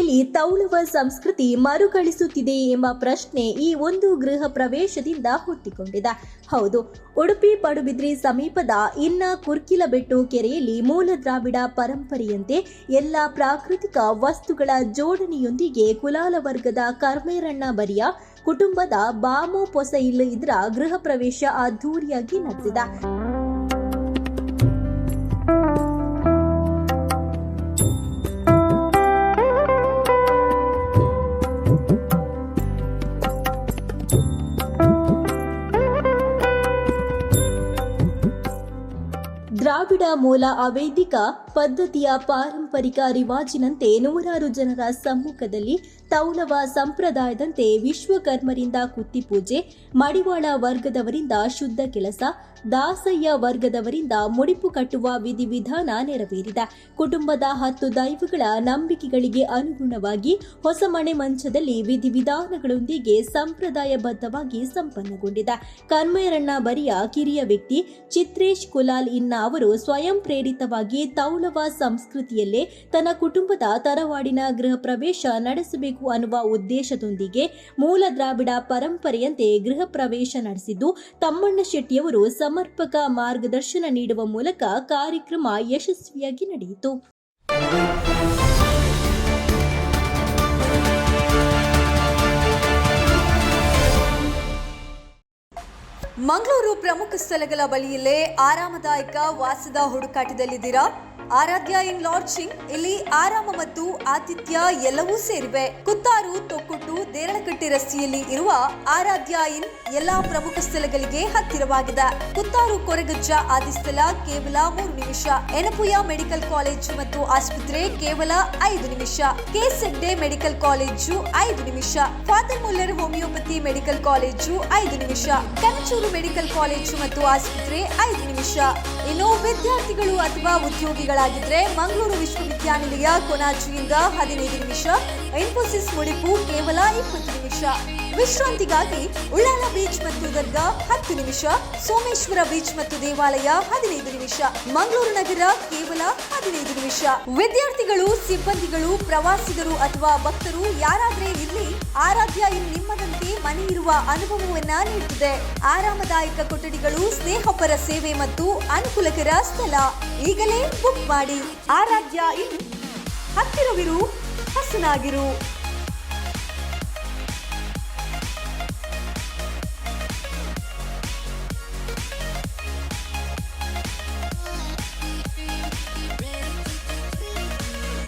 ಕೆರೆಯಲ್ಲಿ ತೌಳುವ ಸಂಸ್ಕೃತಿ ಮರುಕಳಿಸುತ್ತಿದೆ ಎಂಬ ಪ್ರಶ್ನೆ ಈ ಒಂದು ಗೃಹ ಪ್ರವೇಶದಿಂದ ಹುಟ್ಟಿಕೊಂಡಿದೆ. ಹೌದು, ಉಡುಪಿ ಪಡುಬಿದ್ರಿ ಸಮೀಪದ ಇನ್ನ ಕುರ್ಕಿಲಬೆಟ್ಟು ಕೆರೆಯಲ್ಲಿ ಮೂಲ ದ್ರಾವಿಡ ಪರಂಪರೆಯಂತೆ ಎಲ್ಲ ಪ್ರಾಕೃತಿಕ ವಸ್ತುಗಳ ಜೋಡಣೆಯೊಂದಿಗೆ ಕುಲಾಲ ವರ್ಗದ ಕರ್ಮೇರಣ್ಣ ಬರಿಯ ಕುಟುಂಬದ ಬಾಮು ಪೊಸೈಲ್ ಇದರ ಗೃಹ ಪ್ರವೇಶ ಅದ್ದೂರಿಯಾಗಿ ನಡೆದಿದೆ. ದ್ರಾವಿಡ ಮೂಲ ಅವೈದಿಕ ಪದ್ಧತಿಯ ಪಾರಂಪರಿಕ ರಿವಾಜಿನಂತೆ ನೂರಾರು ಜನರ ಸಮ್ಮುಖದಲ್ಲಿ ತೌಲವ ಸಂಪ್ರದಾಯದಂತೆ ವಿಶ್ವಕರ್ಮರಿಂದ ಕುತ್ತಿಪೂಜೆ, ಮಡಿವಾಳ ವರ್ಗದವರಿಂದ ಶುದ್ಧ ಕೆಲಸ, ದಾಸಯ್ಯ ವರ್ಗದವರಿಂದ ಮುಡಿಪು ಕಟ್ಟುವ ವಿಧಿವಿಧಾನ ನೆರವೇರಿದೆ. ಕುಟುಂಬದ 10 ದೈವಗಳ ನಂಬಿಕೆಗಳಿಗೆ ಅನುಗುಣವಾಗಿ ಹೊಸ ಮನೆ ಮಂಚದಲ್ಲಿ ವಿಧಿವಿಧಾನಗಳೊಂದಿಗೆ ಸಂಪ್ರದಾಯಬದ್ಧವಾಗಿ ಸಂಪನ್ನಗೊಂಡಿದೆ. ಕರ್ಮೇರಣ್ಣ ಬರಿಯ ಕಿರಿಯ ವ್ಯಕ್ತಿ ಚಿತ್ರೇಶ್ ಕುಲಾಲ್ ಇನ್ನ ಅವರು ಸ್ವಯಂ ಪ್ರೇರಿತವಾಗಿ ತೌಲವ ಸಂಸ್ಕೃತಿಯಲ್ಲೇ ತನ್ನ ಕುಟುಂಬದ ತರವಾಡಿನ ಗೃಹ ಪ್ರವೇಶ ನಡೆಸಬೇಕು ಅನ್ನುವ ಉದ್ದೇಶದೊಂದಿಗೆ ಮೂಲ ದ್ರಾವಿಡ ಪರಂಪರೆಯಂತೆ ಗೃಹ ಪ್ರವೇಶ ನಡೆಸಿದ್ದು, ತಮ್ಮಣ್ಣ ಶೆಟ್ಟಿಯವರು ಸಮರ್ಪಕ ಮಾರ್ಗದರ್ಶನ ನೀಡುವ ಮೂಲಕ ಕಾರ್ಯಕ್ರಮ ಯಶಸ್ವಿಯಾಗಿ ನಡೆಯಿತು. ಮಂಗಳೂರು ಪ್ರಮುಖ ಸ್ಥಳಗಳ ಬಳಿಯಲ್ಲೇ ಆರಾಮದಾಯಕ ವಾಸದ ಹುಡುಕಾಟದಲ್ಲಿದ್ದೀರಾ? ಆರಾಧ್ಯ ಇನ್ ಲಾಡ್ಜಿಂಗ್. ಇಲ್ಲಿ ಆರಾಮ ಮತ್ತು ಆತಿಥ್ಯ ಎಲ್ಲವೂ ಸೇರಿವೆ. ಕುತ್ತಾರು, ತೊಕ್ಕೊಟ್ಟು, ದೇರಳಕಟ್ಟೆ ರಸ್ತೆಯಲ್ಲಿ ಇರುವ ಆರಾಧ್ಯ ಇನ್ ಎಲ್ಲಾ ಪ್ರಮುಖ ಸ್ಥಳಗಳಿಗೆ ಹತ್ತಿರವಾಗಿದೆ. ಕುತ್ತಾರು ಕೊರಗಜ್ಜ ಆದಿಸ್ಥಳ ಕೇವಲ 3 ನಿಮಿಷ. ಎನಪುಯ ಮೆಡಿಕಲ್ ಕಾಲೇಜು ಮತ್ತು ಆಸ್ಪತ್ರೆ ಕೇವಲ 5 ನಿಮಿಷ. ಕೆಸೆಡ್ಡೆ ಮೆಡಿಕಲ್ ಕಾಲೇಜು 5 ನಿಮಿಷ. Father Muller homeopathy medical college 5 ನಿಮಿಷ. ಕನಚೂರು ಮೆಡಿಕಲ್ ಕಾಲೇಜು ಮತ್ತು ಆಸ್ಪತ್ರೆ 5 ನಿಮಿಷ. ಇನ್ನು ವಿದ್ಯಾರ್ಥಿಗಳು ಅಥವಾ ಉದ್ಯೋಗಿಗಳಾಗಿದ್ರೆ ಮಂಗಳೂರು ವಿಶ್ವವಿದ್ಯಾನಿಲಯ ಕೊನಾಜಿಯಿಂದ 15 ನಿಮಿಷ. ಇನ್ಫೋಸಿಸ್ ಮುಡಿಪು ಕೇವಲ 20 ನಿಮಿಷ. ವಿಶ್ರಾಂತಿಗಾಗಿ ಉಳ್ಳಾಲ ಬೀಚ್ ಮತ್ತು ದರ್ಗಾ 10 ನಿಮಿಷ. ಸೋಮೇಶ್ವರ ಬೀಚ್ ಮತ್ತು ದೇವಾಲಯ 15 ನಿಮಿಷ. ಮಂಗಳೂರು ನಗರ ಕೇವಲ 15 ನಿಮಿಷ. ವಿದ್ಯಾರ್ಥಿಗಳು, ಸಿಬ್ಬಂದಿಗಳು, ಪ್ರವಾಸಿಗರು ಅಥವಾ ಭಕ್ತರು ಯಾರಾದ್ರೆ ಇರ್ಲಿ, ಆರಾಧ್ಯ ಇನ್ ನಿಮ್ಮದಂತೆ ಮನೆ ಇರುವ ಅನುಭವವನ್ನ ನೀಡುತ್ತದೆ. ಆರಾಮದಾಯಕ ಕೊಠಡಿಗಳು, ಸ್ನೇಹಪರ ಸೇವೆ ಮತ್ತು ಅನುಕೂಲಕರ ಸ್ಥಳ. ಈಗಲೇ ಬುಕ್ ಮಾಡಿ. ಆರಾಧ್ಯ ಇನ್, ಹತ್ತಿರವಿರು, ಹಸನಾಗಿರು.